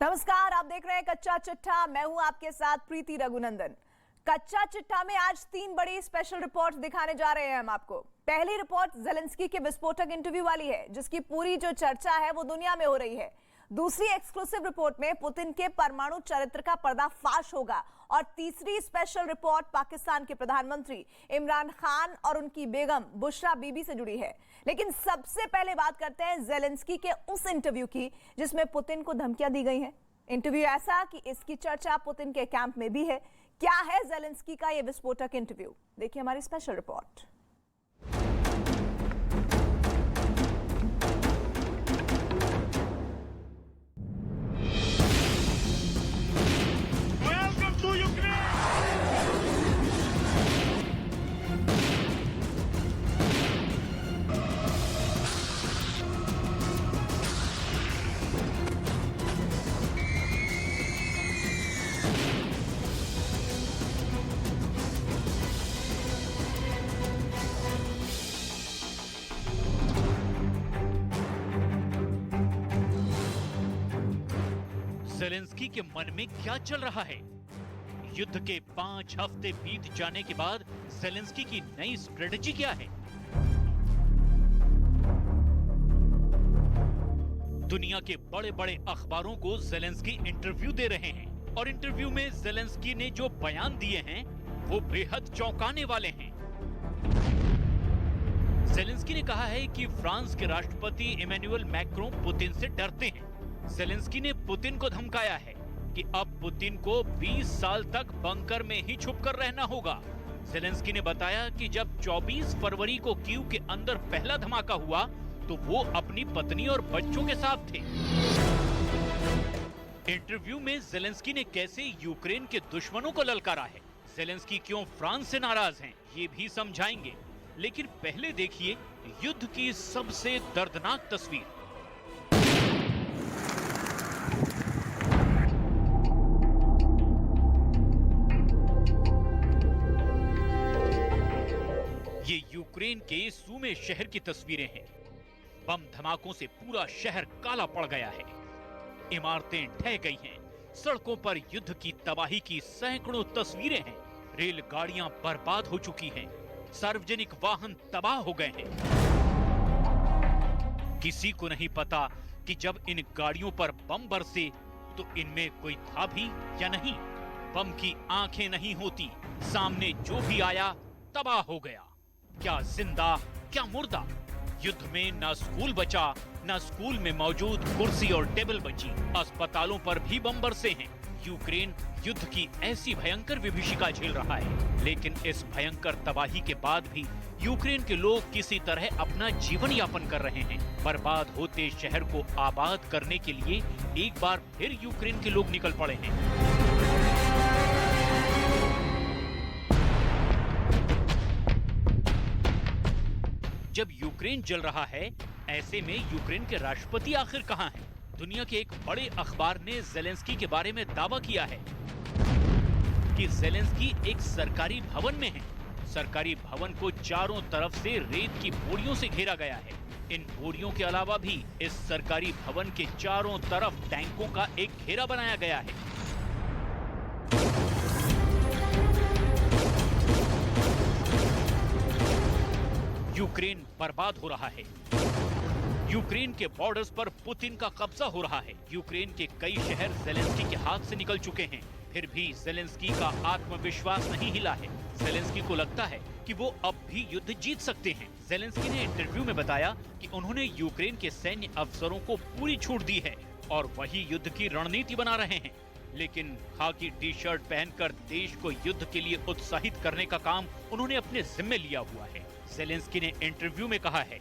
नमस्कार, आप देख रहे हैं कच्चा चिट्ठा। मैं हूं आपके साथ प्रीति रघुनंदन। कच्चा चिट्ठा में आज 3 बड़ी स्पेशल रिपोर्ट्स दिखाने जा रहे हैं हम आपको। पहली रिपोर्ट ज़ेलेंस्की के विस्फोटक इंटरव्यू वाली है, जिसकी पूरी जो चर्चा है वो दुनिया में हो रही है। दूसरी एक्सक्लूसिव रिपोर्ट में पुतिन के परमाणु चरित्र का पर्दाफाश होगा। और तीसरी स्पेशल रिपोर्ट पाकिस्तान के प्रधानमंत्री इमरान खान और उनकी बेगम बुशरा बीबी से जुड़ी है। लेकिन सबसे पहले बात करते हैं ज़ेलेंस्की के उस इंटरव्यू की जिसमें पुतिन को धमकियां दी गई हैं। इंटरव्यू ऐसा कि इसकी चर्चा पुतिन के कैंप में भी है। क्या है ज़ेलेंस्की का यह विस्फोटक इंटरव्यू? देखिए हमारी स्पेशल रिपोर्ट। ज़ेलेंस्की के मन में क्या चल रहा है? युद्ध के 5 हफ्ते बीत जाने के बाद ज़ेलेंस्की की नई स्ट्रेटजी क्या है? दुनिया के बड़े बड़े अखबारों को ज़ेलेंस्की इंटरव्यू दे रहे हैं और इंटरव्यू में ज़ेलेंस्की ने जो बयान दिए हैं वो बेहद चौंकाने वाले हैं। ज़ेलेंस्की ने कहा है कि फ्रांस के राष्ट्रपति इमैनुअल मैक्रों पुतिन से डरते हैं। ज़ेलेंस्की ने पुतिन को धमकाया है कि अब पुतिन को 20 साल तक बंकर में ही छुपकर रहना होगा। ज़ेलेंस्की ने बताया कि जब 24 फरवरी को कीव के अंदर पहला धमाका हुआ तो वो अपनी पत्नी और बच्चों के साथ थे। इंटरव्यू में ज़ेलेंस्की ने कैसे यूक्रेन के दुश्मनों को ललकारा है, ज़ेलेंस्की क्यों फ्रांस से नाराज हैं, ये भी समझाएंगे। लेकिन पहले देखिए युद्ध की सबसे दर्दनाक तस्वीर। ये यूक्रेन के सूमे शहर की तस्वीरें हैं। बम धमाकों से पूरा शहर काला पड़ गया है। इमारतें ढह गई हैं। सड़कों पर युद्ध की तबाही की सैकड़ों तस्वीरें हैं। रेलगाड़ियां बर्बाद हो चुकी हैं। सार्वजनिक वाहन तबाह हो गए हैं। किसी को नहीं पता कि जब इन गाड़ियों पर बम बरसे तो इनमें कोई था भी या नहीं। बम की आंखें नहीं होती, सामने जो भी आया तबाह हो गया। क्या जिंदा क्या मुर्दा। युद्ध में ना स्कूल बचा, ना स्कूल में मौजूद कुर्सी और टेबल बची। अस्पतालों पर भी बम बरसे हैं। यूक्रेन युद्ध की ऐसी भयंकर विभीषिका झेल रहा है। लेकिन इस भयंकर तबाही के बाद भी यूक्रेन के लोग किसी तरह अपना जीवन यापन कर रहे हैं। बर्बाद होते शहर को आबाद करने के लिए एक बार फिर यूक्रेन के लोग निकल पड़े हैं। जब यूक्रेन जल रहा है, ऐसे में यूक्रेन के राष्ट्रपति आखिर कहां हैं? दुनिया के एक बड़े अखबार ने ज़ेलेंस्की के बारे में दावा किया है कि ज़ेलेंस्की एक सरकारी भवन में है। सरकारी भवन को चारों तरफ से रेत की बोरियों से घेरा गया है। इन बोरियों के अलावा भी इस सरकारी भवन के चारों तरफ टैंकों का एक घेरा बनाया गया है। यूक्रेन बर्बाद हो रहा है। यूक्रेन के बॉर्डर्स पर पुतिन का कब्जा हो रहा है। यूक्रेन के कई शहर ज़ेलेंस्की के हाथ से निकल चुके हैं। फिर भी ज़ेलेंस्की का आत्मविश्वास नहीं हिला है। ज़ेलेंस्की को लगता है कि वो अब भी युद्ध जीत सकते हैं। ज़ेलेंस्की ने इंटरव्यू में बताया कि उन्होंने यूक्रेन के सैन्य अफसरों को पूरी छूट दी है और वही युद्ध की रणनीति बना रहे हैं। लेकिन खाकी टी शर्ट पहनकर देश को युद्ध के लिए उत्साहित करने का काम उन्होंने अपने जिम्मे लिया हुआ है। ज़ेलेंस्की ने इंटरव्यू में कहा है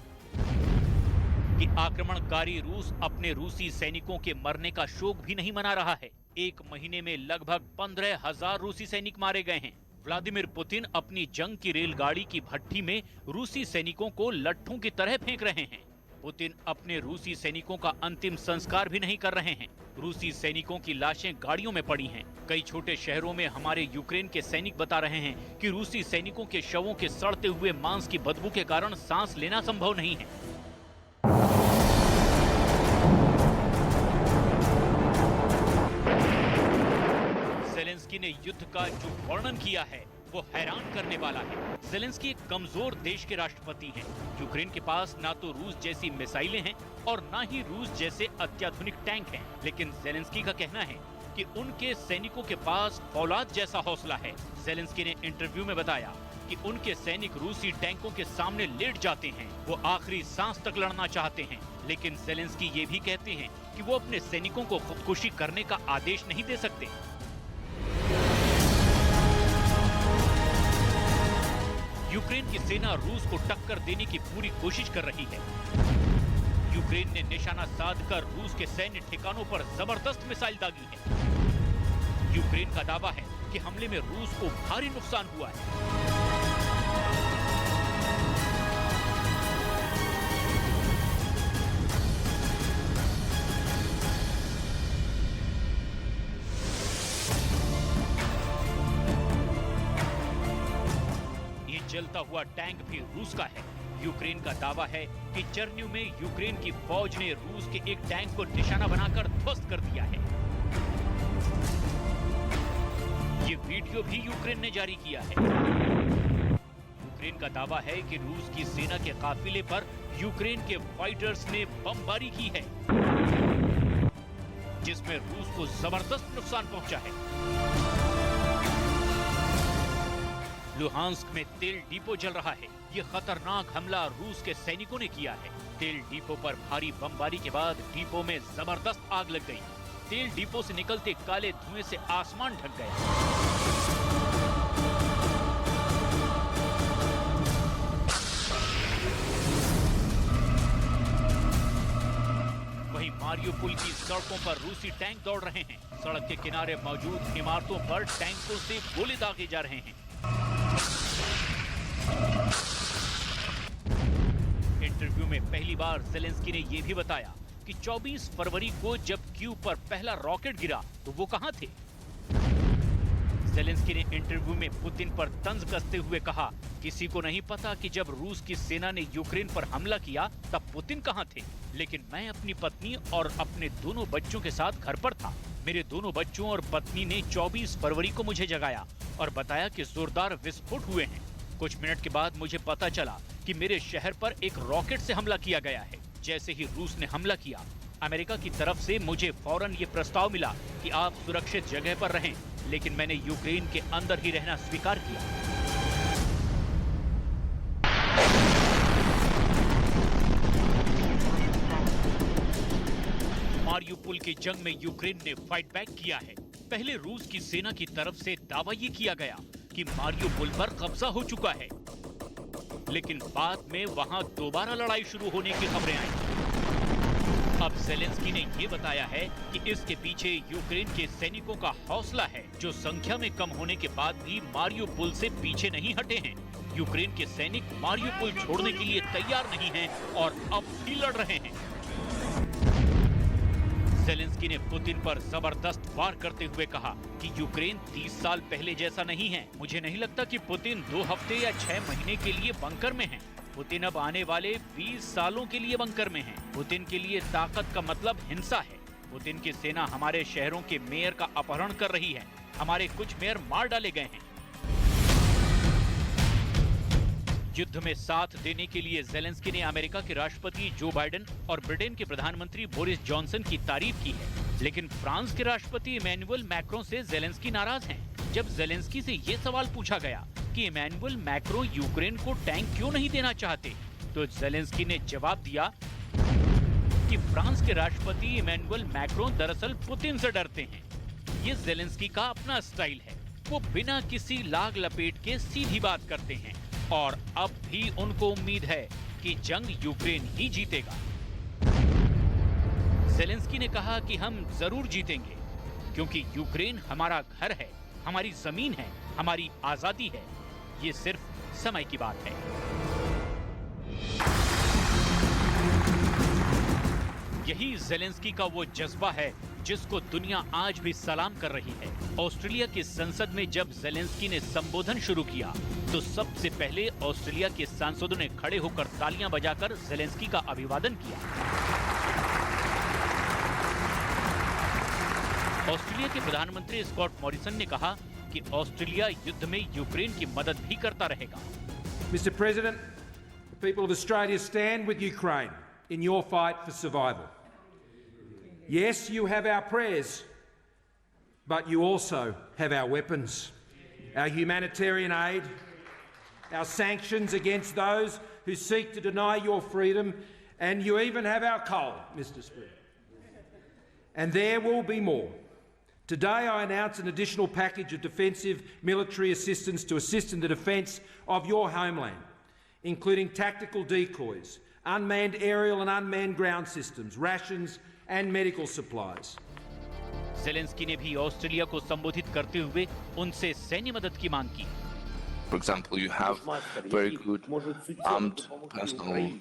कि आक्रमणकारी रूस अपने रूसी सैनिकों के मरने का शोक भी नहीं मना रहा है। 1 महीने में लगभग 15,000 रूसी सैनिक मारे गए हैं। व्लादिमीर पुतिन अपनी जंग की रेलगाड़ी की भट्ठी में रूसी सैनिकों को लट्ठों की तरह फेंक रहे हैं। पुतिन अपने रूसी सैनिकों का अंतिम संस्कार भी नहीं कर रहे हैं। रूसी सैनिकों की लाशें गाड़ियों में पड़ी हैं। कई छोटे शहरों में हमारे यूक्रेन के सैनिक बता रहे हैं कि रूसी सैनिकों के शवों के सड़ते हुए मांस की बदबू के कारण सांस लेना संभव नहीं है। जेलेंस्की ने युद्ध का जो वर्णन किया है वो हैरान करने वाला है। जेलेंस्की एक कमजोर देश के राष्ट्रपति हैं। यूक्रेन के पास ना तो रूस जैसी मिसाइलें हैं और ना ही रूस जैसे अत्याधुनिक टैंक हैं। लेकिन जेलेंस्की का कहना है कि उनके सैनिकों के पास फौलाद जैसा हौसला है। जेलेंस्की ने इंटरव्यू में बताया कि उनके सैनिक रूसी टैंकों के सामने लेट जाते हैं, वो आखिरी सांस तक लड़ना चाहते हैं। लेकिन जेलेंस्की ये भी कहते हैं कि वो अपने सैनिकों को खुदकुशी करने का आदेश नहीं दे सकते। यूक्रेन की सेना रूस को टक्कर देने की पूरी कोशिश कर रही है। यूक्रेन ने निशाना साधकर रूस के सैन्य ठिकानों पर जबरदस्त मिसाइल दागी है। यूक्रेन का दावा है कि हमले में रूस को भारी नुकसान हुआ है। ये जलता हुआ टैंक भी रूस का है। यूक्रेन का दावा है कि चरन्यू में यूक्रेन की फौज ने रूस के एक टैंक को निशाना बनाकर ध्वस्त कर दिया है। ये वीडियो भी यूक्रेन ने जारी किया है। यूक्रेन का दावा है कि रूस की सेना के काफिले पर यूक्रेन के फाइटर्स ने बमबारी की है, जिसमें रूस को जबरदस्त नुकसान पहुंचा है। लुहांस्क में तेल डिपो जल रहा है। ये खतरनाक हमला रूस के सैनिकों ने किया है। तेल डिपो पर भारी बमबारी के बाद डिपो में जबरदस्त आग लग गई। तेल डिपो से निकलते काले धुएं से आसमान ढक गया। वहीं मारियोपोल की सड़कों पर रूसी टैंक दौड़ रहे हैं। सड़क के किनारे मौजूद इमारतों पर टैंकों से गोले दागे जा रहे हैं। इंटरव्यू में पहली बार जेलेंस्की ने यह भी बताया कि 24 फरवरी को जब कीव पर पहला रॉकेट गिरा तो वो कहां थे। जेलेंस्की ने इंटरव्यू में पुतिन पर तंज कसते हुए कहा, किसी को नहीं पता कि जब रूस की सेना ने यूक्रेन पर हमला किया तब पुतिन कहां थे, लेकिन मैं अपनी पत्नी और अपने दोनों बच्चों के साथ घर पर था। मेरे दोनों बच्चों और पत्नी ने 24 फरवरी को मुझे जगाया और बताया कि जोरदार विस्फोट हुए हैं। कुछ मिनट के बाद मुझे पता चला कि मेरे शहर पर एक रॉकेट से हमला किया गया है। जैसे ही रूस ने हमला किया, अमेरिका की तरफ से मुझे फौरन ये प्रस्ताव मिला कि आप सुरक्षित जगह पर रहें, लेकिन मैंने यूक्रेन के अंदर ही रहना स्वीकार किया। मारियोपोल की जंग में यूक्रेन ने फाइट बैक किया है। पहले रूस की सेना की तरफ से दावा ये किया गया कि मारियोपोल पर कब्जा हो चुका है, लेकिन बाद में वहां दोबारा लड़ाई शुरू होने की खबरें आई। अब जेलेंस्की ने ये बताया है कि इसके पीछे यूक्रेन के सैनिकों का हौसला है, जो संख्या में कम होने के बाद भी मारियोपोल से पीछे नहीं हटे हैं। यूक्रेन के सैनिक मारियोपोल छोड़ने के लिए तैयार नहीं हैं और अब भी लड़ रहे हैं। जेलेंस्की ने पुतिन पर जबरदस्त वार करते हुए कहा कि यूक्रेन 30 साल पहले जैसा नहीं है। मुझे नहीं लगता कि पुतिन 2 हफ्ते या 6 महीने के लिए बंकर में हैं। पुतिन अब आने वाले 20 सालों के लिए बंकर में हैं। पुतिन के लिए ताकत का मतलब हिंसा है। पुतिन की सेना हमारे शहरों के मेयर का अपहरण कर रही है। हमारे कुछ मेयर मार डाले गए हैं। युद्ध में साथ देने के लिए जेलेंस्की ने अमेरिका के राष्ट्रपति जो बाइडेन और ब्रिटेन के प्रधानमंत्री बोरिस जॉनसन की तारीफ की है, लेकिन फ्रांस के राष्ट्रपति इमैनुअल मैक्रों से जेलेंस्की नाराज हैं। जब जेलेंस्की से ये सवाल पूछा गया कि इमैनुअल मैक्रों यूक्रेन को टैंक क्यों नहीं देना चाहते, तो जेलेंस्की ने जवाब दिया कि फ्रांस के राष्ट्रपति इमैनुअल मैक्रों दरअसल पुतिन से डरते हैं। ये जेलेंस्की का अपना स्टाइल है। वो बिना किसी लाग लपेट के सीधी बात करते हैं और अब भी उनको उम्मीद है कि जंग यूक्रेन ही जीतेगा। जेलेंस्की ने कहा कि हम जरूर जीतेंगे, क्योंकि यूक्रेन हमारा घर है, हमारी जमीन है, हमारी आजादी है। ये सिर्फ समय की बात है। यही जेलेंस्की का वो जज्बा है जिसको दुनिया आज भी सलाम कर रही है। ऑस्ट्रेलिया की संसद में जब जेलेंस्की ने संबोधन शुरू किया तो सबसे पहले ऑस्ट्रेलिया के सांसदों ने खड़े होकर तालियां बजाकर जेलेंस्की का अभिवादन किया। ऑस्ट्रेलिया के प्रधानमंत्री स्कॉट मॉरिसन ने कहा कि ऑस्ट्रेलिया युद्ध में यूक्रेन की मदद भी करता रहेगा। Mr. President, the people of Australia stand with Ukraine in your fight for survival. Yes, you have our prayers, but you also have our weapons, our humanitarian aid, our sanctions against those who seek to deny your freedom, and you even have our coal, Mr. Speaker. And there will be more. Today I announce an additional package of defensive military assistance to assist in the defence of your homeland, including tactical decoys, unmanned aerial and unmanned ground systems, rations and medical supplies. Zelensky ने भी Australia को संबोधित करते हुए उनसे सैन्य मदद की मांग की। For example, you have very good armed personal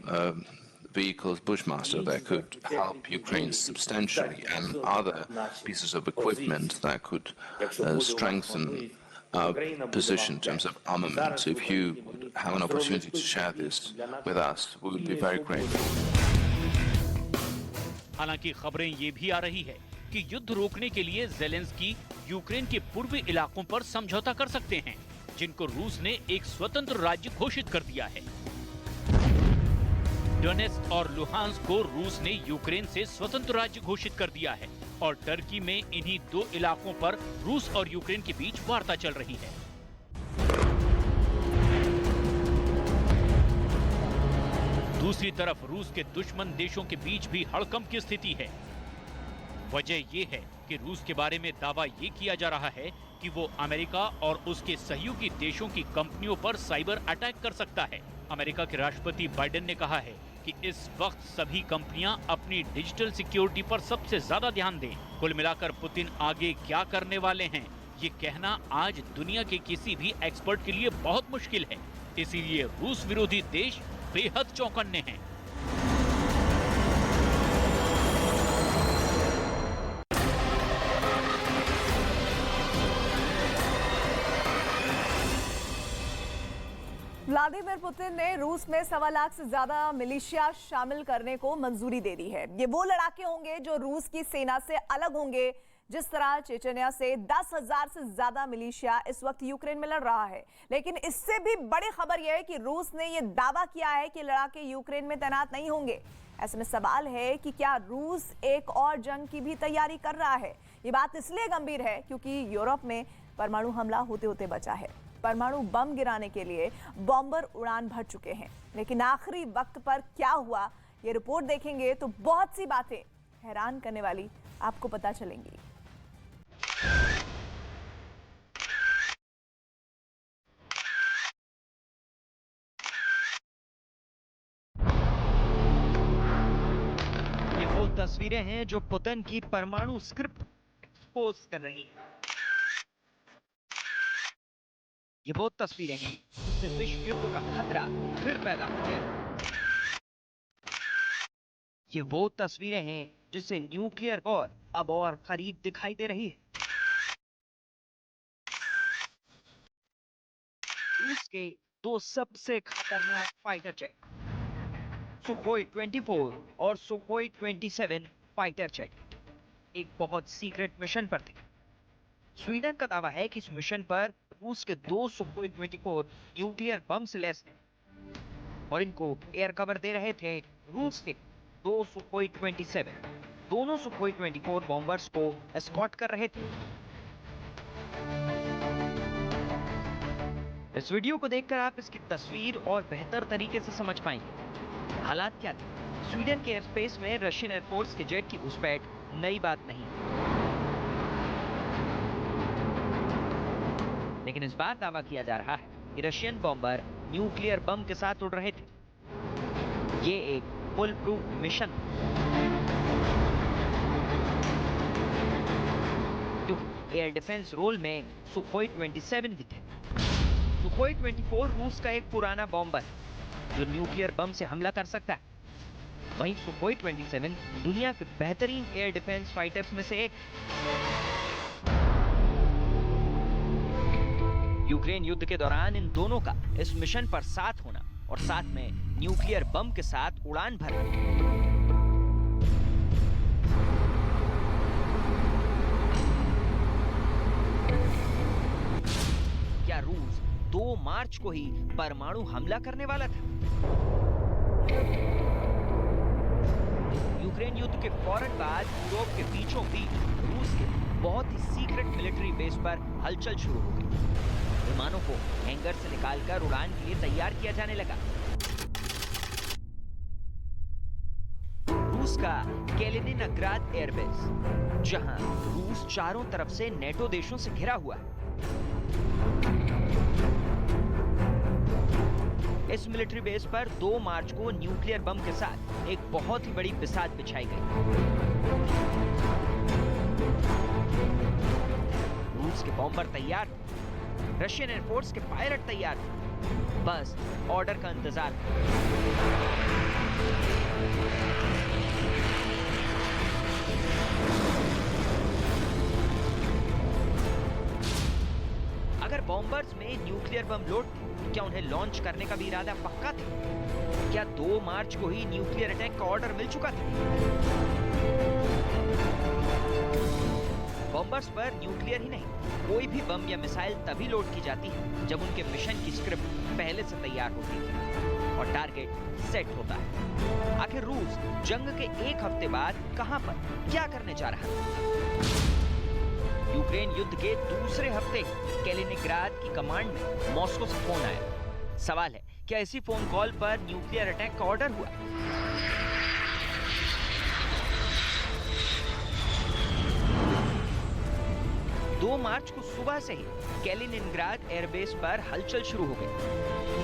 vehicles, Bushmaster, that could help Ukraine substantially, and other pieces of equipment that could strengthen our position in terms of armament. So if you have an opportunity to share this with us, we would be very grateful. हालांकि खबरें ये भी आ रही है कि युद्ध रोकने के लिए ज़ेलेंस्की यूक्रेन के पूर्वी इलाकों पर समझौता कर सकते हैं, जिनको रूस ने एक स्वतंत्र राज्य घोषित कर दिया है। डोनेट्स्क और लुहांस्क को रूस ने यूक्रेन से स्वतंत्र राज्य घोषित कर दिया है और टर्की में इन्हीं दो इलाकों पर रूस और यूक्रेन के बीच वार्ता चल रही है। दूसरी तरफ रूस के दुश्मन देशों के बीच भी हड़कंप की स्थिति है। वजह यह है कि रूस के बारे में दावा ये किया जा रहा है कि वो अमेरिका और उसके सहयोगी देशों की कंपनियों पर साइबर अटैक कर सकता है। अमेरिका के राष्ट्रपति बाइडेन ने कहा है कि इस वक्त सभी कंपनियां अपनी डिजिटल सिक्योरिटी पर सबसे ज्यादा ध्यान दें। कुल मिलाकर पुतिन आगे क्या करने वाले हैं, ये कहना आज दुनिया के किसी भी एक्सपर्ट के लिए बहुत मुश्किल है। इसीलिए रूस विरोधी देश बेहद चौकन्ने हैं। व्लादिमीर पुतिन ने रूस में 1.25 लाख से ज्यादा मिलिशिया शामिल करने को मंजूरी दे दी है। ये वो लड़ाके होंगे जो रूस की सेना से अलग होंगे। जिस तरह चेचन्या से 10,000 से ज्यादा मिलिशिया इस वक्त यूक्रेन में लड़ रहा है। लेकिन इससे भी बड़ी खबर यह है कि रूस ने यह दावा किया है कि लड़ाके यूक्रेन में तैनात नहीं होंगे। ऐसे में सवाल है कि क्या रूस एक और जंग की भी तैयारी कर रहा है। ये बात इसलिए गंभीर है क्योंकि यूरोप में परमाणु हमला होते होते बचा है। परमाणु बम गिराने के लिए बॉम्बर उड़ान भर चुके हैं, लेकिन आखिरी वक्त पर क्या हुआ ये रिपोर्ट देखेंगे तो बहुत सी बातें हैरान करने वाली आपको पता चलेंगी। ये वो तस्वीरें हैं जो पुतिन की परमाणु स्क्रिप्ट एक्सपोज कर रही हैं। ये वो तस्वीरें हैं जिससे विश्व युद्ध का खतरा फिर पैदा हो गया। ये वो तस्वीरें हैं जिससे न्यूक्लियर वॉर अब और करीब दिखाई दे रही है। रूस के दो सबसे खतरनाक फाइटर जेट सुखोई 24 और सुखोई 27 फाइटर जेट एक बहुत सीक्रेट मिशन पर थे। स्वीडन का दावा है कि इस मिशन पर रूस के 2 सुखोई 24 न्यूक्लियर बम से लैस हैं और इनको एयर कवर दे रहे थे रूस के 2 सुखोई 27। दोनों सुखोई 24 बॉम्बर्स को एस्कॉर्ट कर रहे थे। इस वीडियो को देखकर आप इसकी तस्वीर और बेहतर तरीके से समझ पाएंगे। हालात क्या थे? स्वीडन के एयरस्पेस में रशियन एयरफोर्स के जेट की घुसपैठ नई बात नहीं, लेकिन इस बार दावा किया जा रहा है कि रशियन बॉम्बर न्यूक्लियर बम के साथ उड़ रहे थे। ये एक फुल प्रूफ मिशन जो एयर डिफेंस रोल में सुखोई 27 भी थे। सुखोई 24 रूस का एक पुराना बॉम्बर जो न्यूक्लियर बम से हमला कर सकता है। वहीं सुखोई 27 दुनिया के बेहतरीन एयर डिफेंस फाइटर्स में से एक। यूक्रेन युद्ध के दौरान इन दोनों का इस मिशन पर साथ होना और साथ में न्यूक्लियर बम के साथ उड़ान भरना 2 मार्च को ही परमाणु हमला करने वाला था। यूक्रेन युद्ध के फौरन बाद यूरोप के बीचों बीच रूस के बहुत ही सीक्रेट मिलिट्री बेस पर हलचल शुरू हो गई। विमानों को हैंगर से निकालकर उड़ान के लिए तैयार किया जाने लगा। रूस का कैलिनिनग्राद एयरबेस, जहां रूस चारों तरफ से नेटो देशों से घिरा हुआ है। इस मिलिट्री बेस पर 2 मार्च को न्यूक्लियर बम के साथ एक बहुत ही बड़ी बिसात बिछाई गई। रूस के बॉम्बर तैयार, रशियन एयरफोर्स के पायलट तैयार, बस ऑर्डर का इंतजार था। अगर बॉम्बर्स में न्यूक्लियर बम लोड थे, क्या उन्हें लॉन्च करने का भी इरादा पक्का था? क्या 2 मार्च को ही न्यूक्लियर अटैक का ऑर्डर मिल चुका था? बॉम्बर्स पर न्यूक्लियर ही नहीं, कोई भी बम या मिसाइल तभी लोड की जाती है जब उनके मिशन की स्क्रिप्ट पहले से तैयार होती है और टारगेट सेट होता है। आखिर रूस जंग के 1 हफ्ते बाद कहां पर क्या करने जा रहा है? यूक्रेन युद्ध के दूसरे हफ्ते कैलिनिनग्राद की कमांड में मॉस्को से फोन आया। सवाल है, क्या इसी फोन कॉल पर न्यूक्लियर अटैक का ऑर्डर हुआ? दो मार्च को सुबह से ही कैलिनिनग्राद एयरबेस पर हलचल शुरू हो गई।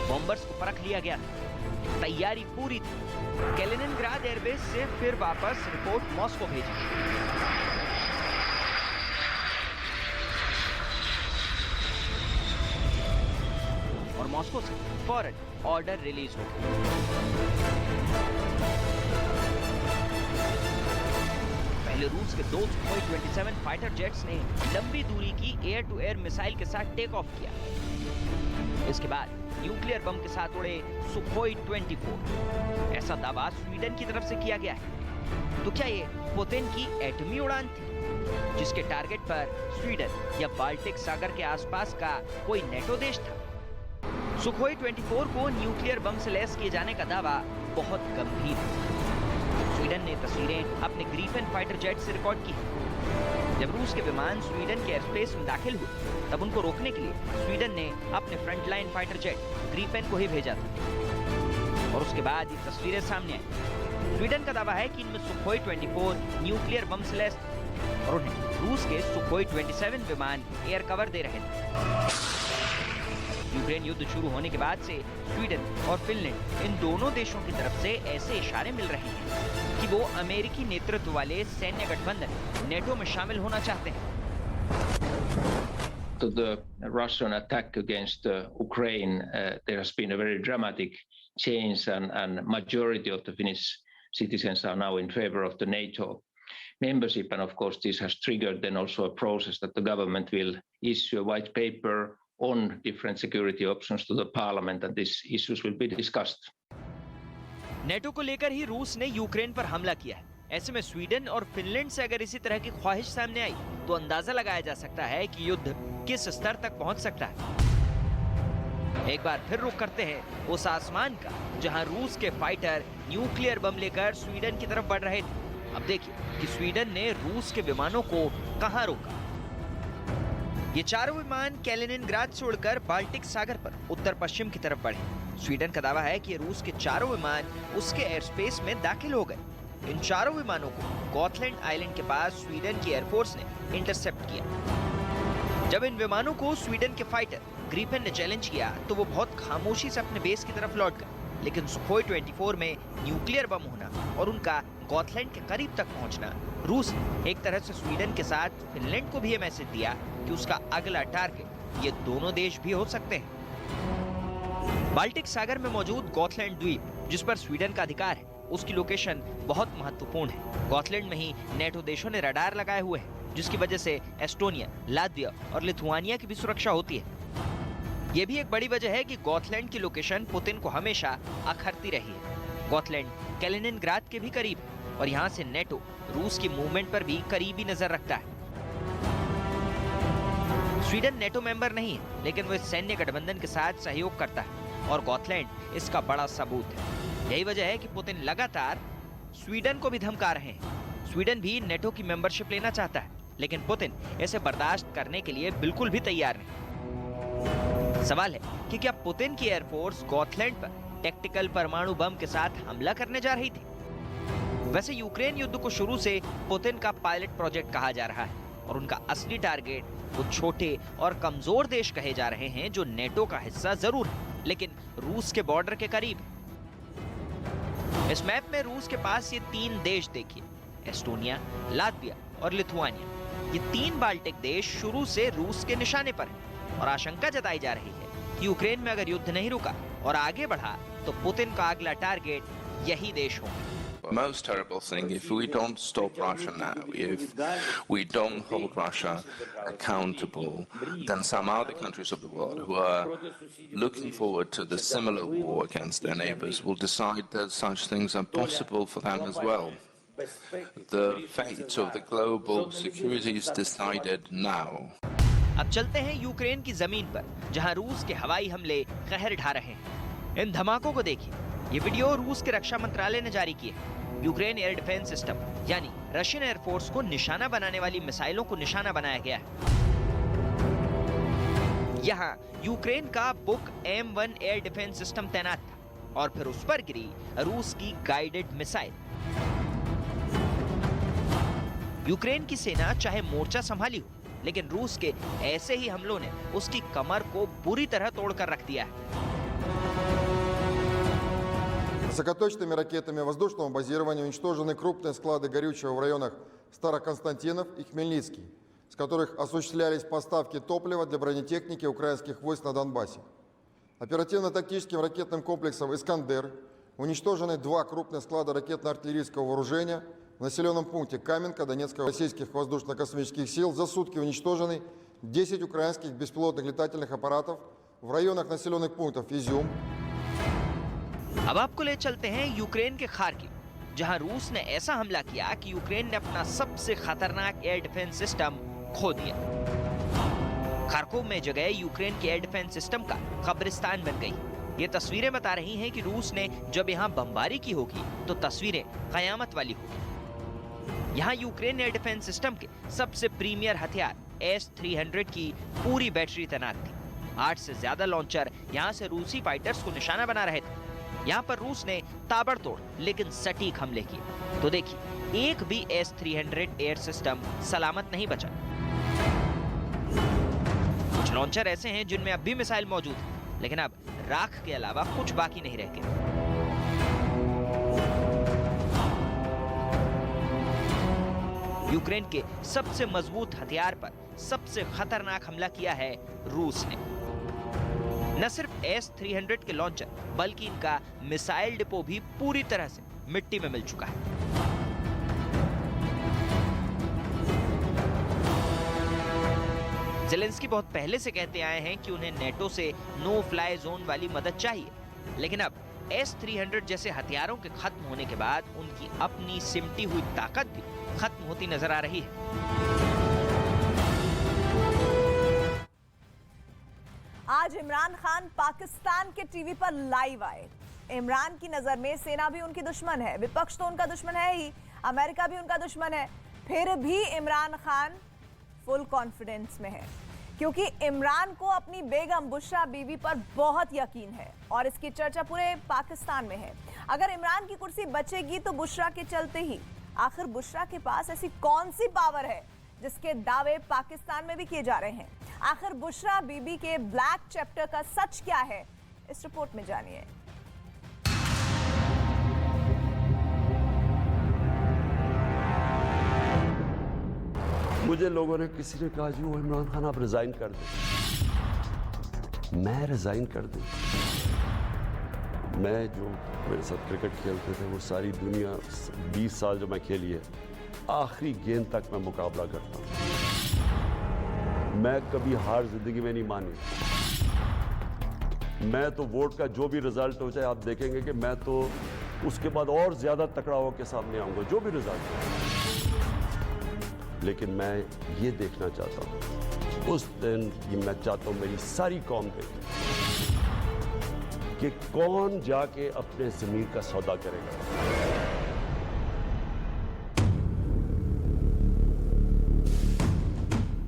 बॉम्बर्स को परख लिया गया था, तैयारी पूरी थी। कैलिनिनग्राद एयरबेस से फिर वापस रिपोर्ट मॉस्को भेजी। और मॉस्को से फौरन ऑर्डर रिलीज हो गया। पहले रूस के 2 सुखोई 27 फाइटर जेट्स ने लंबी दूरी की एयर टू एयर मिसाइल के साथ टेक ऑफ किया। इसके बाद न्यूक्लियर बम के साथ उड़े सुखोई 24। ऐसा दावा स्वीडन की तरफ से किया गया है। तो क्या ये पुतिन की एटमी उड़ान थी, जिसके टारगेट पर स्वीडन या बाल्टिक सागर के आसपास का कोई नेटो देश था? सुखोई 24 को न्यूक्लियर बम से लैस किए जाने का दावा बहुत गंभीर है। स्वीडन ने तस्वीरें अपने ग्रीफन फाइटर जेट से रिकॉर्ड की। जब रूस के विमान स्वीडन के एयरस्पेस में दाखिल हुए, तब उनको रोकने के लिए स्वीडन ने अपने फ्रंटलाइन फाइटर जेट ग्रीफन को ही भेजा था। और उसके बाद ये तस्वीरें सामने आई। स्वीडन का दावा है कि इनमें सुखोई 24 न्यूक्लियर बम से लैस थे और उन्हें रूस के सुखोई 27 विमान एयर कवर दे रहे थे। यूक्रेन युद्ध शुरू होने के बाद से स्वीडन और फिनलैंड, इन दोनों देशों की तरफ से ऐसे इशारे मिल रहे हैं कि वो अमेरिकी नेतृत्व वाले सैन्य गठबंधन नेटो में शामिल होना चाहते हैं। To the Russian attack against Ukraine, there has been a very dramatic change, and majority of the Finnish citizens are now in favor of the NATO membership. And of course, this has triggered then also a process that the government will issue a white paper on different security options to the parliament, and these issues will be discussed. NATO को लेकर ही रूस ने Ukraine पर हमला किया है। ऐसे में स्वीडन और फिनलैंड से अगर इसी तरह की ख्वाहिश सामने आई, तो अंदाजा लगाया जा सकता है कि युद्ध किस स्तर तक पहुंच सकता है। एक बार फिर रुख करते हैं उस आसमान का, जहां रूस के फाइटर न्यूक्लियर बम लेकर स्वीडन की तरफ बढ़ रहे थे। अब देखिए कि स्वीडन ने रूस के विमानों को कहां रोका। ये चारों विमान कैलिनिनग्राद से उड़कर बाल्टिक सागर पर उत्तर पश्चिम की तरफ बढ़े। स्वीडन का दावा है कि रूस के चारों विमान उसके एयर स्पेस में दाखिल हो गए। इन चारों विमानों को गॉथलैंड आइलैंड के पास स्वीडन की एयरफोर्स ने इंटरसेप्ट किया। जब इन विमानों को स्वीडन के फाइटर ग्रीफन ने चैलेंज किया, तो वो बहुत खामोशी से अपने बेस की तरफ लौट गए। लेकिन सुखोई 24 में न्यूक्लियर बम होना और उनका गॉथलैंड के करीब तक पहुंचना, रूस ने एक तरह से स्वीडन के साथ फिनलैंड को भी ये मैसेज दिया कि उसका अगला टारगेट ये दोनों देश भी हो सकते हैं। बाल्टिक सागर में मौजूद गॉथलैंड द्वीप, जिस पर स्वीडन का अधिकार है, उसकी लोकेशन बहुत महत्वपूर्ण है। गॉथलैंड में ही नेटो देशों ने रडार लगाए हुए हैं, जिसकी वजह से एस्टोनिया, लातविया और लिथुआनिया की भी सुरक्षा होती है। ये भी एक बड़ी वजह है कि गॉथलैंड की लोकेशन पुतिन को हमेशा अखरती रही है। गॉथलैंड कैलिनिनग्राद के भी करीब है और यहाँ से नेटो रूस की मूवमेंट पर भी करीबी नजर रखता है। स्वीडन नेटो मेंबर नहीं है, लेकिन वो इस सैन्य गठबंधन के साथ सहयोग करता है और गॉथलैंड इसका बड़ा सबूत है। यही वजह है कि पुतिन लगातार स्वीडन को भी धमका रहे हैं। स्वीडन भी नेटो की मेंबरशिप लेना चाहता है, लेकिन पुतिन इसे बर्दाश्त करने के लिए बिल्कुल भी तैयार नहीं। सवाल है कि क्या पुतिन की एयरफोर्स गॉथलैंड पर टैक्टिकल परमाणु बम के साथ हमला करने जा रही थी? वैसे यूक्रेन युद्ध को शुरू से पुतिन का पायलट प्रोजेक्ट कहा जा रहा है और उनका असली टारगेट वो छोटे और कमजोर देश कहे जा रहे हैं जो नेटो का हिस्सा जरूर है, लेकिन रूस के बॉर्डर के करीब है। इस मैप में रूस के पास ये 3 देश देखिए, एस्टोनिया, लातविया और लिथुआनिया। ये 3 बाल्टिक देश शुरू से रूस के निशाने पर हैं और आशंका जताई जा रही है कि यूक्रेन में अगर युद्ध नहीं रुका और आगे बढ़ा तो पुतिन का अगला टारगेट यही देश होंगे। Most terrible thing, if we don't stop Russia now, if we don't hold Russia accountable, then some other countries of the world who are looking forward to the similar war against their neighbors will decide that such things are possible for them as well. The fate of the global security is decided now. अब चलते हैं Ukraine की जमीन पर, जहां रूस के हवाई हमले कहर ढा रहे हैं। इन धमाकों को देखिए। ये वीडियो रूस के रक्षा मंत्रालय ने जारी की है। यूक्रेन एयर डिफेंस सिस्टम यानी रशियन एयरफोर्स को निशाना बनाने वाली मिसाइलों को निशाना बनाया गया है। यहाँ यूक्रेन का book M1 air defence system तैनात था और फिर उस पर गिरी रूस की गाइडेड मिसाइल। यूक्रेन की सेना चाहे मोर्चा संभाली हो, लेकिन रूस के ऐसे ही हमलों ने उसकी कमर को बुरी तरह तोड़कर रख दिया है। Высокоточными ракетами воздушного базирования уничтожены крупные склады горючего в районах Староконстантинов и Хмельницкий, с которых осуществлялись поставки топлива для бронетехники украинских войск на Донбассе. Оперативно-тактическим ракетным комплексом «Искандер» уничтожены 2 крупных склада ракетно-артиллерийского вооружения в населенном пункте Каменка Донецко-российских воздушно-космических сил. За сутки уничтожены 10 украинских беспилотных летательных аппаратов в районах населенных пунктов Изюм. अब आपको ले चलते हैं यूक्रेन के खार्किव, जहां रूस ने ऐसा हमला किया कि यूक्रेन ने अपना सबसे खतरनाक एयर डिफेंस सिस्टम खो दिया। खार्कोव में जगह यूक्रेन के एयर डिफेंस सिस्टम का कब्रिस्तान बन गई। ये तस्वीरें बता रही हैं कि रूस ने जब यहाँ बमबारी की होगी तो तस्वीरें कयामत वाली होगी। यहाँ यूक्रेन एयर डिफेंस सिस्टम के सबसे प्रीमियर हथियार S-300 की पूरी बैटरी तैनात थी। 8 से ज्यादा लॉन्चर यहाँ से रूसी फाइटर्स को निशाना बना रहे थे। यहाँ पर रूस ने ताबड़तोड़ लेकिन सटीक हमले किए। तो देखिए, एक भी S-300 एयर सिस्टम सलामत नहीं बचा। कुछ लॉन्चर ऐसे हैं जिनमें अब भी मिसाइल मौजूद है, लेकिन अब राख के अलावा कुछ बाकी नहीं रह गया। यूक्रेन के सबसे मजबूत हथियार पर सबसे खतरनाक हमला किया है रूस ने। न सिर्फ S-300 के लॉन्चर, बल्कि इनका मिसाइल डिपो भी पूरी तरह से मिट्टी में मिल चुका है। ज़ेलेंस्की बहुत पहले से कहते आए हैं कि उन्हें नेटो से नो फ्लाई जोन वाली मदद चाहिए, लेकिन अब S-300 जैसे हथियारों के खत्म होने के बाद उनकी अपनी सिमटी हुई ताकत भी खत्म होती नजर आ रही है। आज इमरान खान पाकिस्तान के टीवी पर लाइव आए। इमरान की नजर में सेना भी उनकी दुश्मन है, विपक्ष तो उनका दुश्मन है ही, अमेरिका भी उनका दुश्मन है। फिर भी इमरान खान फुल कॉन्फिडेंस में है, क्योंकि इमरान को अपनी बेगम बुशरा बीबी पर बहुत यकीन है और इसकी चर्चा पूरे पाकिस्तान में है। अगर इमरान की कुर्सी बचेगी तो बुशरा के चलते ही। आखिर बुशरा के पास ऐसी कौन सी पावर है जिसके दावे पाकिस्तान में भी किए जा रहे हैं? आखिर बुशरा बीबी के ब्लैक चैप्टर का सच क्या है, इस रिपोर्ट में जानिए। मुझे लोगों ने किसी ने कहा जी वो इमरान खान आप रिजाइन कर दें। मैं रिजाइन कर दूं? मैं जो मेरे साथ क्रिकेट खेलते थे वो सारी दुनिया 20 साल जो मैं खेली है, आखिरी गेंद तक मैं मुकाबला करता हूँ। मैं कभी हार जिंदगी में नहीं मानी। मैं तो वोट का जो भी रिजल्ट हो जाए आप देखेंगे कि मैं तो उसके बाद और ज्यादा तकड़ा होकर सामने आऊंगा, जो भी रिजल्ट हो। लेकिन मैं ये देखना चाहता हूँ उस दिन ये मैं चाहता हूँ मेरी सारी कौम देखे कि कौन जाके अपने ज़मीर का सौदा करेगा।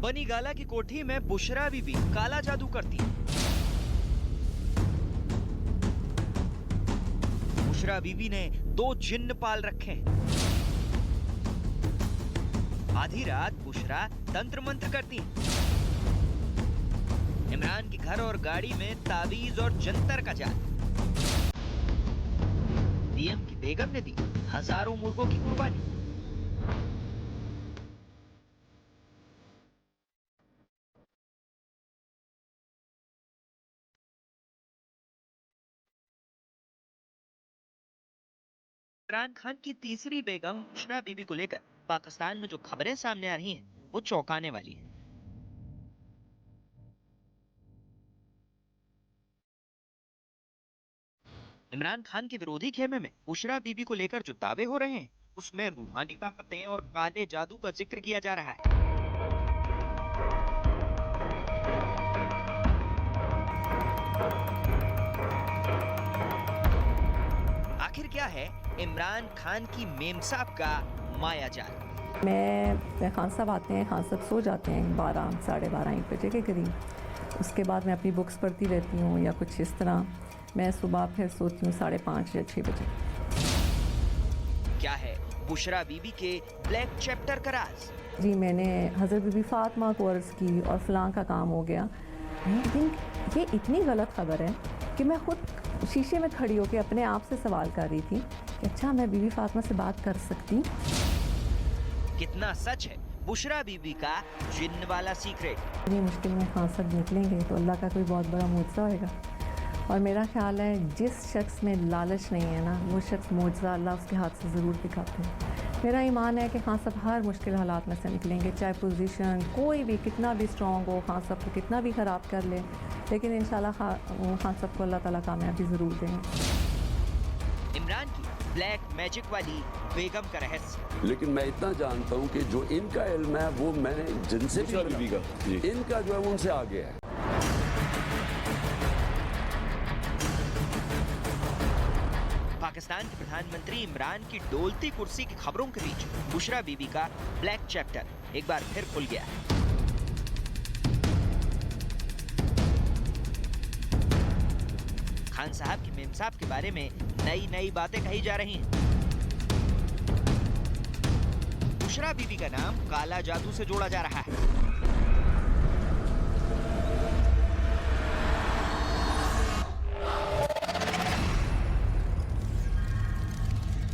बनी गाला की कोठी में बुशरा बीबी काला जादू करती है। बुशरा बीबी ने 2 जिन्न पाल रखे हैं। आधी रात बुशरा तंत्र मंत्र करती है। इमरान के घर और गाड़ी में ताबीज और जंतर का जाल। पीएम की बेगम ने दी हजारों मुर्गों की कुर्बानी। इमरान खान की तीसरी बेगम बुशरा बीबी को लेकर पाकिस्तान में जो खबरें सामने आ रही हैं वो चौंकाने वाली हैं। इमरान खान के विरोधी खेमे में बुशरा बीबी को लेकर जो दावे हो रहे हैं उसमें रूहानी ताकतें और काले जादू का जिक्र किया जा रहा है। आखिर क्या है इमरान खान की मेमसाब का माया जाल? मैं खान साहब आते हैं, खान साहब सो जाते हैं 12, साढ़े 12, 1 बजे के करीब। उसके बाद मैं अपनी बुक्स पढ़ती रहती हूँ या कुछ इस तरह। मैं सुबह फिर सोती हूँ 5:30 या 6 बजे। क्या है बुशरा बीबी के ब्लैक चैप्टर का राज? जी मैंने हज़रत बीबी फातिमा को अर्ज़ की और फलां का काम हो गया। आई थिंक ये इतनी गलत खबर है कि मैं खुद शीशे में खड़ी होकर अपने आप से सवाल कर रही थी कि अच्छा मैं बीबी फातिमा से बात कर सकती। कितना सच है बुशरा बीबी का जिन्न वाला सीक्रेट? इतनी मुश्किल में खान साहब निकलेंगे तो अल्लाह का कोई बहुत बड़ा मुआवजा होएगा। और मेरा ख्याल है जिस शख्स में लालच नहीं है ना वो शख्स मुआवजा अल्लाह उसके हाथ से ज़रूर दिखाते हैं। मेरा ईमान है कि खान साहब हर मुश्किल हालात में से निकलेंगे, चाहे पोजीशन कोई भी कितना भी स्ट्रॉन्ग हो, खान साहब को कितना भी ख़राब कर ले, लेकिन इंशाल्लाह खान साहब को अल्लाह ताला कामयाबी ज़रूर देंगे। इमरान की ब्लैक मैजिक वाली बेगम का रहस्य। लेकिन मैं इतना जानता हूँ कि जो इनका इल्म है वो मैंने जिनसे भी इनका जो है वो उनसे आगे है। पाकिस्तान के प्रधानमंत्री इमरान की डोलती कुर्सी की खबरों के बीच बुशरा बीबी का ब्लैक चैप्टर एक बार फिर खुल गया। खान साहब की मेमसाब के बारे में नई नई बातें कही जा रही हैं। बुशरा बीबी का नाम काला जादू से जोड़ा जा रहा है।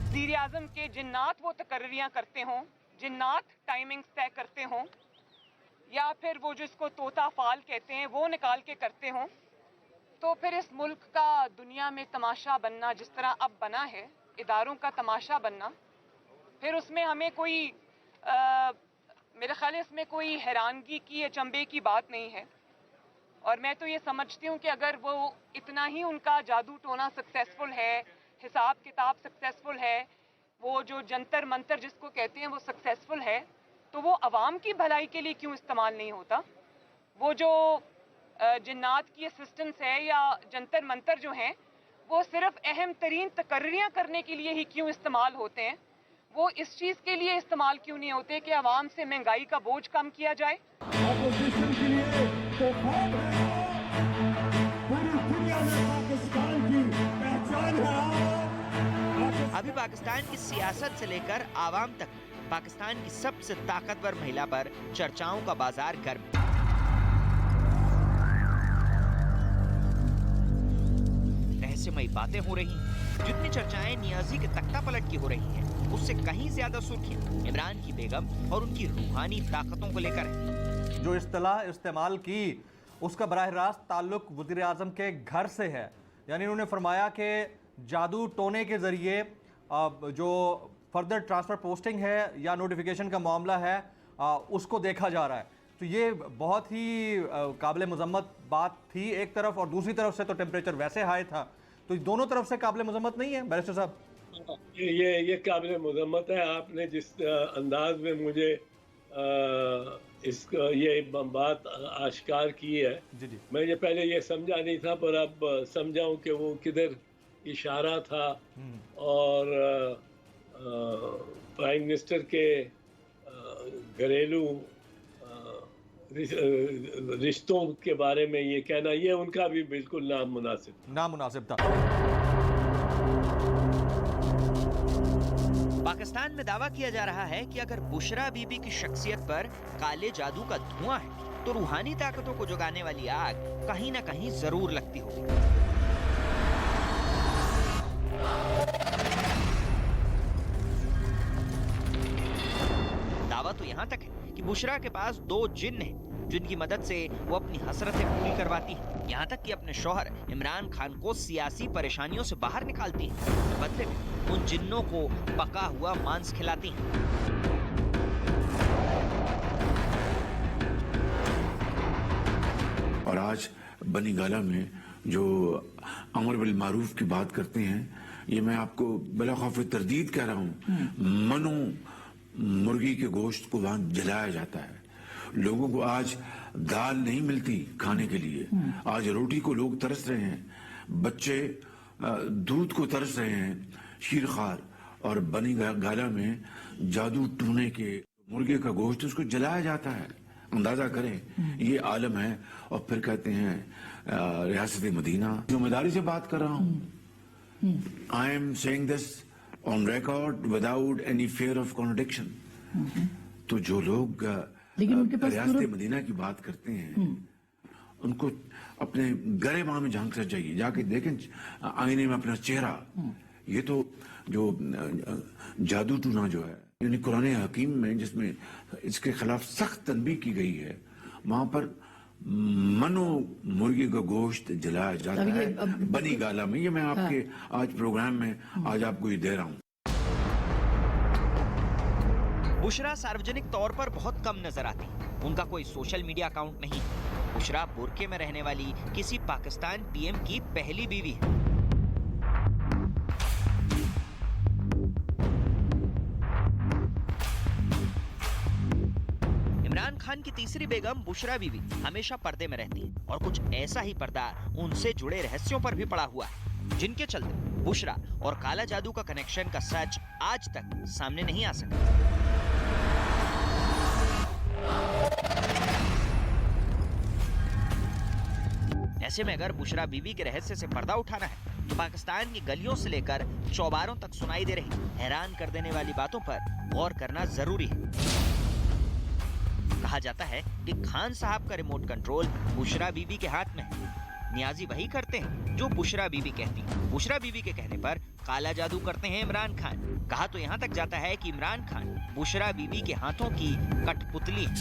वज़ीर-ए-आज़म के जिन्नात वो तकर्रियाँ करते हों, जिन्नात टाइमिंग्स तय करते हों, या फिर वो जिसको तोता फाल कहते हैं वो निकाल के करते हों, तो फिर इस मुल्क का दुनिया में तमाशा बनना जिस तरह अब बना है, इदारों का तमाशा बनना, फिर उसमें हमें कोई मेरे ख्याल है इसमें कोई हैरानगी की अचंभे की बात नहीं है। और मैं तो ये समझती हूँ कि अगर वो इतना ही उनका जादू टोना सक्सेसफुल है, हिसाब किताब सक्सेसफुल है, वो जो जंतर मंतर जिसको कहते हैं वो सक्सेसफुल है, तो वो अवाम की भलाई के लिए क्यों इस्तेमाल नहीं होता? वो जो जिन्नात की असिस्टेंस है या जंतर मंतर जो हैं वो सिर्फ अहम तरीन तकर्रियाँ करने के लिए ही क्यों इस्तेमाल होते हैं? वो इस चीज़ के लिए इस्तेमाल क्यों नहीं होते कि आवाम से महंगाई का बोझ कम किया जाए? अभी पाकिस्तान की सियासत से लेकर आवाम तक पाकिस्तान की सबसे ताकतवर महिला पर चर्चाओं का बाजार गर्म। रहस्यमयी बातें हो रही हैं। जितनी चर्चाएं नियाजी के तख्ता पलट की हो रही हैं, उससे कहीं ज्यादा सुर्खियां इमरान की बेगम और उनकी रूहानी ताकतों को लेकर हैं। जो इस्तिलाह इस्तेमाल की उसका बराह रास्त ताल्लुक वज़ीर आज़म के घर से है। यानी उन्होंने फरमाया कि जादू टोने के ज़रिए जो फर्दर ट्रांसफ़र पोस्टिंग है या नोटिफिकेशन का मामला है उसको देखा जा रहा है। तो ये बहुत ही काबिल मज़म्मत बात थी एक तरफ, और दूसरी तरफ से तो टेम्परेचर वैसे हाई था। तो दोनों तरफ से काबिल मज़म्मत नहीं है बैरिस्टर साहब? ये काबिल मज़म्मत है। आपने जिस अंदाज में मुझे ये बात आश्कार की है। जी। मैंने पहले ये समझा नहीं था, पर अब समझाऊं कि वो किधर इशारा था और प्राइम मिनिस्टर के घरेलू रिश्तों के बारे में ये कहना, ये उनका भी बिल्कुल नामुनासिब था। पाकिस्तान में दावा किया जा रहा है कि अगर बुशरा बीबी की शख्सियत पर काले जादू का धुआं है तो रूहानी ताकतों को जगाने वाली आग कहीं ना कहीं जरूर लगती होगी। दावा तो यहाँ तक है कि बुशरा के पास 2 जिन्न हैं जिनकी मदद से वो अपनी हसरतें पूरी करवाती है। यहाँ तक कि अपने शौहर इमरान खान को सियासी परेशानियों से बाहर निकालती है, बदले में उन जिन्नों को पका हुआ मांस खिलाती हैं। और आज बनी गाला में जो अमर बिल मारूफ की बात करते हैं, ये मैं आपको बिला खौफ तरदीद कह रहा हूँ, मनो मुर्गी के गोश्त को वहां जलाया जाता है। लोगों को आज दाल नहीं मिलती खाने के लिए, आज रोटी को लोग तरस रहे हैं, बच्चे दूध को तरस रहे हैं, शीरखार। और बनी गाला में जादू टूने के मुर्गे का गोश्त उसको जलाया जाता है। अंदाजा करें ये आलम है। और फिर कहते हैं रियासत मदीना, जिम्मेदारी से बात कर रहा हूं, I am saying this on record without any fear of contradiction. तो जो लोग रियासत मदीना की बात करते हैं उनको अपने गरेबां में झांकना चाहिए, जाके देखें आईने में अपना चेहरा। ये तो जो जादू टूना जो है, यानी कुरान हकीम में जिसमें इसके खिलाफ सख्त तनबीह की गई है, वहां पर मनो मुर्गी का गोश्त जलाया जाता है बनी गाला में। ये मैं आपके आज प्रोग्राम में आज आपको ये दे रहा हूँ। बुशरा सार्वजनिक तौर पर बहुत कम नजर आती। उनका कोई सोशल मीडिया अकाउंट नहीं। बुशरा बुर्के में रहने वाली किसी पाकिस्तान पीएम की पहली बीवी है। इमरान खान की तीसरी बेगम बुशरा बीवी हमेशा पर्दे में रहती है और कुछ ऐसा ही पर्दा उनसे जुड़े रहस्यों पर भी पड़ा हुआ है, जिनके चलते बुशरा और काला जादू का कनेक्शन का सच आज तक सामने नहीं आ सका। ऐसे में अगर बुशरा बीवी के रहस्य से पर्दा उठाना है तो पाकिस्तान की गलियों से लेकर चौबारों तक सुनाई दे रही हैरान कर देने वाली बातों पर गौर करना जरूरी है। कहा जाता है कि खान साहब का रिमोट कंट्रोल बुशरा बीवी के हाथ में है। नियाजी वही करते हैं जो बुशरा बीवी कहती है। बुशरा बीवी के कहने पर काला जादू करते हैं इमरान खान। कहा तो यहाँ तक जाता है कि इमरान खान बुशरा बीवी के हाथों की कठपुतली है।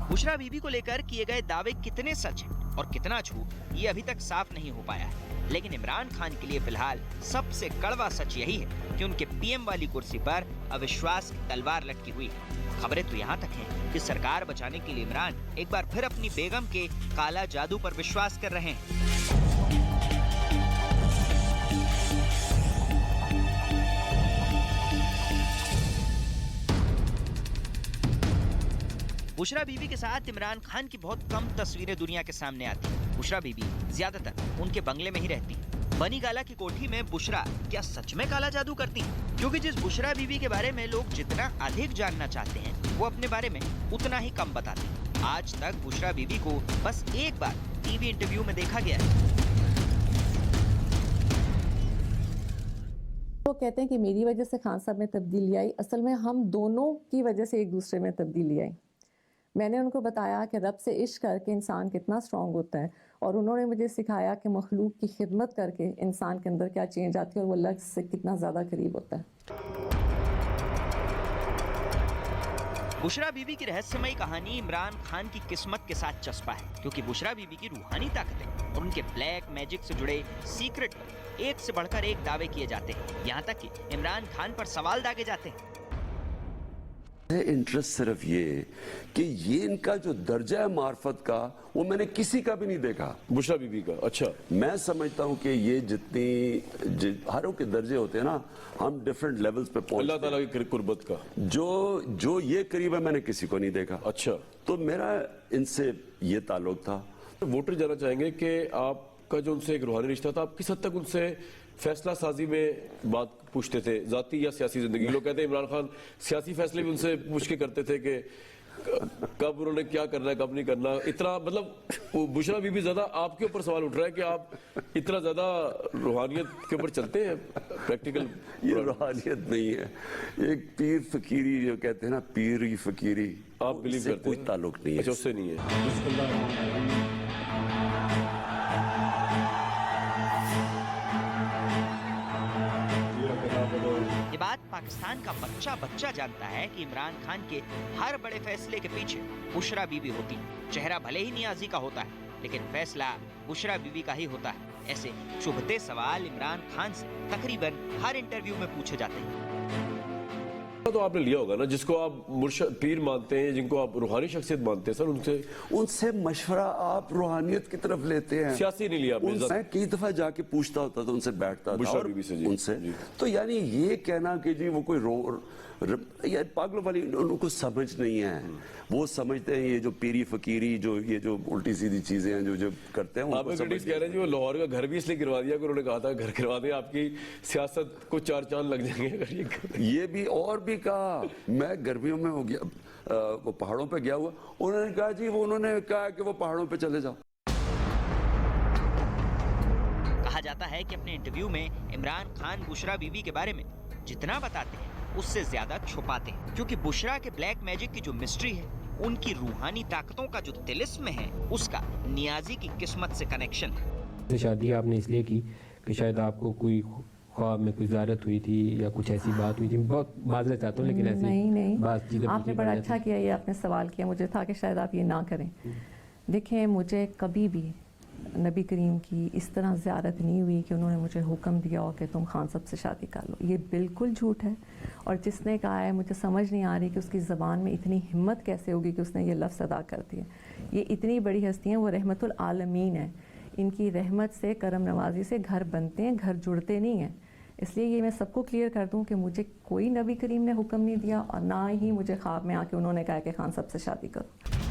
बुशरा बीवी को लेकर किए गए दावे कितने सच हैं और कितना झूठ, ये अभी तक साफ नहीं हो पाया है। लेकिन इमरान खान के लिए फिलहाल सबसे कड़वा सच यही है कि उनके पीएम वाली कुर्सी पर अविश्वास की तलवार लटकी हुई है। खबरें तो यहाँ तक हैं कि सरकार बचाने के लिए इमरान एक बार फिर अपनी बेगम के काला जादू पर विश्वास कर रहे हैं। बुशरा बीवी के साथ इमरान खान की बहुत कम तस्वीरें दुनिया के सामने आती हैं। बुशरा बीवी ज्यादातर उनके बंगले में ही रहती है। बनी गाला की कोठी में बुशरा क्या सच में काला जादू करती हैं? क्योंकि जिस बुशरा बीवी के बारे में लोग जितना अधिक जानना चाहते हैं, वो अपने बारे में उतना ही कम बताते हैं। आज तक बुशरा बीवी को बस एक बार टीवी इंटरव्यू में देखा गया है। वो कहते हैं कि मेरी वजह से खान साहब में तब्दीली आई। असल में हम दोनों की वजह से एक दूसरे में तब्दीली आई। मैंने उनको बताया कि रब से इश्क करके इंसान कितना स्ट्रांग होता है, और उन्होंने मुझे सिखाया कि मखलूक की खिदमत करके इंसान के अंदर क्या चेंज आती है और वो अल्लाह से कितना ज़्यादा करीब होता है। बुशरा बीवी की रहस्यमयी कहानी इमरान खान की किस्मत के साथ चस्पा है, क्योंकि बुशरा बीवी की रूहानी ताकतें और उनके ब्लैक मैजिक से जुड़े सीक्रेट पर एक से बढ़कर एक दावे किए जाते हैं। यहाँ तक कि इमरान खान पर सवाल दागे जाते हैं। इंटरेस्ट सिर्फ ये कि ये इनका जो दर्जा है मार्फत का, वो मैंने किसी का भी नहीं देखा। बुशरा बीबी का? अच्छा। मैं समझता हूँ कि ये जितनी हरों के दर्जे होते हैं ना, हम डिफरेंट लेवल्स पे पहुंचते हैं। अल्लाह ताला की कुर्बत का जो ये करीब है, मैंने किसी को नहीं देखा। अच्छा। तो मेरा इनसे ये ताल्लुक था। वोटर जानना चाहेंगे कि आपका जो उनसे एक रूहानी रिश्ता था, आप किस हद तक उनसे फैसला साजी में बात पूछते थे, जाती या सियासी जिंदगी? लोग कहते हैं इमरान खान सियासी फैसले भी उनसे पूछ के करते थे कि कब उन्होंने क्या करना है, कब नहीं करना। इतना मतलब बुशरा बीबी ज्यादा आपके ऊपर सवाल उठ रहा है कि आप इतना ज्यादा रूहानियत के ऊपर चलते हैं। प्रैक्टिकल ये रूहानियत नहीं है, एक पीर फकीरी जो कहते हैं ना, पीरी फकीरी, आप बिलीव करते हैं? कोई ताल्लुक नहीं है। अच्छा, उससे नहीं है। ये बात पाकिस्तान का बच्चा बच्चा जानता है कि इमरान खान के हर बड़े फैसले के पीछे बुशरा बीबी होती है। चेहरा भले ही नियाजी का होता है, लेकिन फैसला बुशरा बीबी का ही होता है। ऐसे चुभते सवाल इमरान खान से तकरीबन हर इंटरव्यू में पूछे जाते हैं। तो आपने लिया होगा ना, जिसको आप पीर मानते हैं, जिनको आप रूहानी शख्सियत मानते हैं, सर उनसे मशवरा आप रूहानियत की तरफ लेते हैं। सियासी नहीं लिया आपने? मैं कई दफा जाके पूछता होता था उनसे, बैठता था बीबी से उनसे। तो यानी ये कहना कि जी वो कोई यार पागलों वाली, उनको समझ नहीं है। वो समझते हैं ये जो पीरी फकीरी, ये जो उल्टी सीधी चीजें हैं जो करते हैं। आप कह रहे हैं जी वो लाहौर का घर भी इसलिए गिरवा दिया कि उन्होंने कहा था घर गिरवा दें, आपकी सियासत को 4 चांद लग जाएंगे। ये भी और भी कहा। मैं गर्मियों में हो गया, वो पहाड़ों पे गया हुआ, उन्होंने कहा जी उन्होंने कहा कि वो पहाड़ों पे चले जाओ। कहा जाता है कि अपने इंटरव्यू में इमरान खान बुशरा बीबी के बारे में जितना बताते हैं उससे ज्यादा छुपाते हैं, क्योंकि बुशरा के ब्लैक मैजिक की जो मिस्ट्री है, उनकी रूहानी ताकतों का जो तिलिस्म है, उसका नियाजी की किस्मत से कनेक्शन है। शादी आपने इसलिए की कि शायद आपको कोई ख्वाब में कोई ज़ारत हुई थी या कुछ ऐसी बात हुई थी? बहुत माजरत चाहता हूँ, लेकिन ऐसी नहीं, आपने बड़ा अच्छा किया, ये आपने सवाल किया। मुझे था कि शायद आप ये ना करें। देखें, मुझे कभी भी नबी करीम की इस तरह ज़ियारत नहीं हुई कि उन्होंने मुझे हुक्म दिया हो कि तुम खान साहब से शादी कर लो। ये बिल्कुल झूठ है। और जिसने कहा है, मुझे समझ नहीं आ रही कि उसकी ज़बान में इतनी हिम्मत कैसे होगी कि उसने ये लफ्ज़ अदा कर दिया। ये इतनी बड़ी हस्ती हैं, वो रहमतुल आलमीन है। इनकी रहमत से, करम नवाजी से घर बनते हैं, घर जुड़ते नहीं हैं। इसलिए ये मैं सबको क्लियर कर दूं कि मुझे कोई नबी करीम ने हुक्म नहीं दिया, और ना ही मुझे ख्वाब में आके उन्होंने कहा कि खान साहब से शादी करो।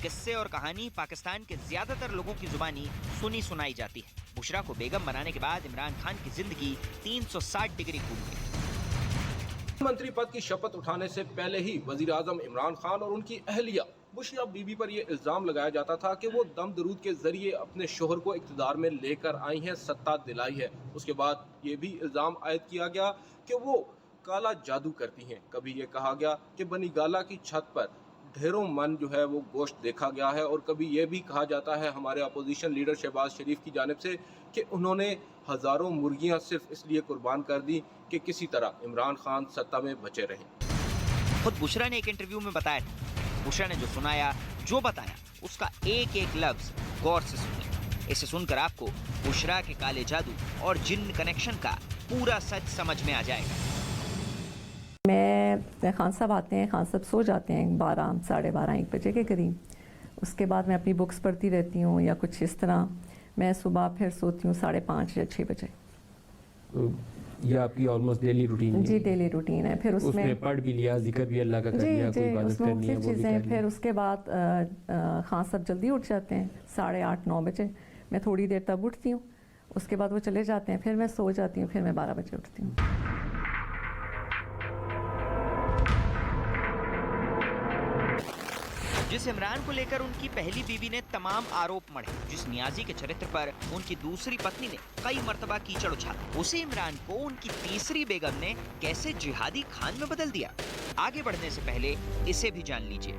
किस्से और कहानी पाकिस्तान के ज्यादातर लोगों की जुबानी सुनी सुनाई जाती है। बुशरा को बेगम बनाने के बाद इमरान खान की जिंदगी 360 डिग्री घूम गई। मंत्री पद की शपथ उठाने से पहले ही वजीर आजम इमरान खान और उनकी अहलिया बुशरा बीबी पर यह इल्जाम लगाया जाता था कि वो दम दरूद के जरिए अपने शोहर को इक़्तिदार में लेकर आई हैं, सत्ता दिलाई है। उसके बाद ये भी इल्जाम आयद किया गया कि वो काला जादू करती हैं। कभी ये कहा गया कि बनी गाला की छत पर ढेरों मन जो है वो गोश्त देखा गया है, और कभी ये भी कहा जाता है हमारे अपोजिशन लीडर शहबाज शरीफ की जानिब से कि उन्होंने हज़ारों मुर्गियां सिर्फ इसलिए कुर्बान कर दी कि किसी तरह इमरान खान सत्ता में बचे रहें। खुद बुशरा ने एक इंटरव्यू में बताया था, बुशरा ने जो सुनाया, जो बताया, उसका एक एक लफ्ज गौर से सुनिए। इसे सुनकर आपको बुशरा के काले जादू और जिन्न कनेक्शन का पूरा सच समझ में आ जाएगा। मैं खान साहब आते हैं, खान साहब सो जाते हैं 12, साढ़े 12, 1 बजे के करीब। उसके बाद मैं अपनी बुक्स पढ़ती रहती हूँ या कुछ इस तरह। मैं सुबह फिर सोती हूँ 5:30 या 6 बजे। ये आपकी ऑलमोस्ट डेली रूटीन है? जी, डेली रूटीन है। फिर उसमें पढ़ भी लिया, जिक्र भी अल्लाह का कर लिया, कोई इबादत करनी है वो भी कर लिया। फिर उसके बाद खान साहब जल्दी उठ जाते हैं 8:30, 9 बजे। मैं थोड़ी देर तब उठती हूँ, उसके बाद वो चले जाते हैं, फिर मैं सो जाती हूँ, फिर मैं 12 बजे उठती हूँ। जिस इमरान को लेकर उनकी पहली बीवी ने तमाम आरोप मढ़े, जिस नियाजी के चरित्र पर उनकी दूसरी पत्नी ने कई मर्तबा कीचड़ उछाला, उसी इमरान को उनकी तीसरी बेगम ने कैसे जिहादी खान में बदल दिया। आगे बढ़ने से पहले इसे भी जान लीजिए।